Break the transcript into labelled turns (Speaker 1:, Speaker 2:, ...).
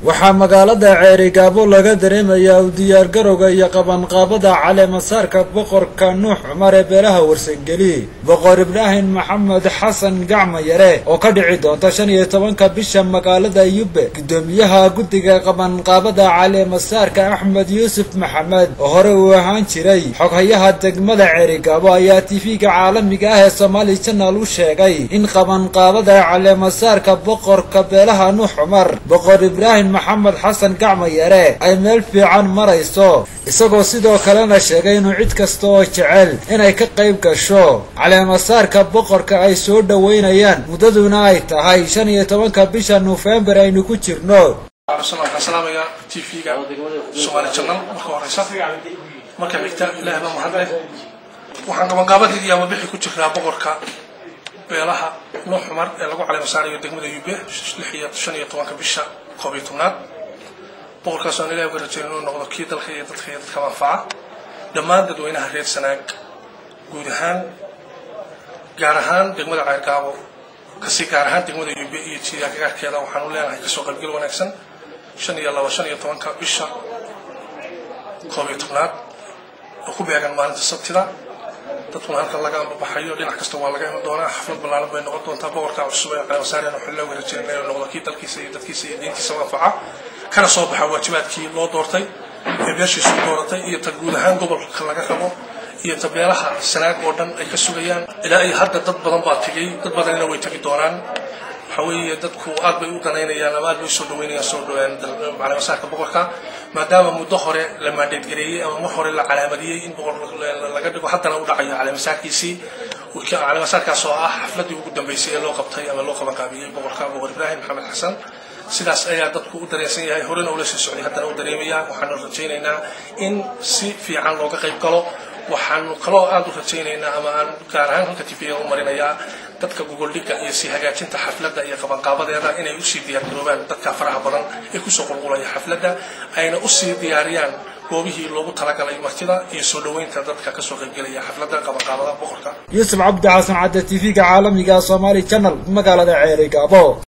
Speaker 1: waxaa magaalada Ceerigaabo laga dareemayaa u diyaar garowga iyo qabanqaabada caleemasaarka boqorka Nuux Cumar ee beeraha Warsangeli boqor Ibraahim Maxamed Xasan Gacma Yare oo ka dhici doonta 15 bisha magaalada Yube gudoomiyaha guddiga qabanqaabada caleemasaarka Axmed Yuusuf Maxamed oo hore u ahaan jiray xoghayaha degmada Ceerigaabo ayaa TV-ga caalamiga ah ee Somali Channel u sheegay in qabanqaabada caleemasaarka boqorka beeraha Nuux Cumar boqor Ibraahim Maxamed Xasan Gacma Yare ay meel fiican marayso isagoo sidoo kalena sheegay inuu cid kasta oo jecel inay ka qayb gasho caleemasaarka boqorka ay soo dhaweynayaan muddaduna ay tahay 15 bisha November aynu ku jirno.
Speaker 2: Salaamaya TV-ga Somali Channel marka xigta ilaahay ma mahadnaq waxaan qabanqaabadii ama bixi ku jiraa boqorka beelaha Nuux Cumar ee lagu caleemasaarayo degmada Yube 15 bisha koobiyad boqorkaas oo ilaahay uga rajaynay inuu noqdo kii dalka iyo dadka manfaca dhammaan dadweynaha reer Sanaag guud ahaan gaar ahaan degmada Ceerigaabo kasi gaar ahaan degmada Yube iyo jiilaalkeeda waxaan u leenahay ka soo qaybgal wanaagsan 15 bisha koobiyad oo ku beegan maalinta Sabtida dadkuna halka laga baxayo dhinac kasta waa laga iman doonaa xaflad ballaaran bay noqon doontaa boqorka cusub ee caleemasaarka wuxuu la wanaajinay inuu noqdo kii dalkiisa iyo dadkiisa iyo diintiisa manfaca kana soo baxa waajibaadkii loo doortay ee beeshiisu dooratay iyo ta guud ahaan gobolka laga rabo iyo tabeelaha Sanaag oo dhan ay ka sugayaan ilaa ay hadda dad badan baa tagay dad badanna way tagi doonaan waxaweye dadku aad bay u danaynayaan ama aad bay soo dhaweynayaan soo dhawaan caleemasaarka boqorka maadaama muddo hore la mandate gareeyay ama hore la calaamadiyay in boqor laga dhigo haddana u dhacayo caleemasaarkiisii caleemasaarkaas oo ah xafladii ugu dambeysay ee loo qabtay ama loo qabanqaabiyay boqor Ibraahim Maxamed Xasan sidaas ayaa dadku u dareensan yahay horena ula soo socday haddana u dareemaya waxaan rajaynaynaa in si fiican looga qayb galo waxaan kaloo aad u rajaynaynaa ama aan gaar ahaan halka TV u marinayaa dadka Google Dhiga iyo si hagaajinta xafladda iyo qabanqaabadeeda inay u sii diyaar garoobaan dadka faraha badan ee ku soo qulqulaya xafladda ayna u sii diyaariyaan goobihii loogu talagalay martida iyo soo dhaweynta dadka ka soo qaybgalaya xafladda qabanqaabada boqorka.
Speaker 1: Yuusuf Cabdi Xasan Cadde TV-ga caalamiga Somali Channel magaalada Ceerigaabo.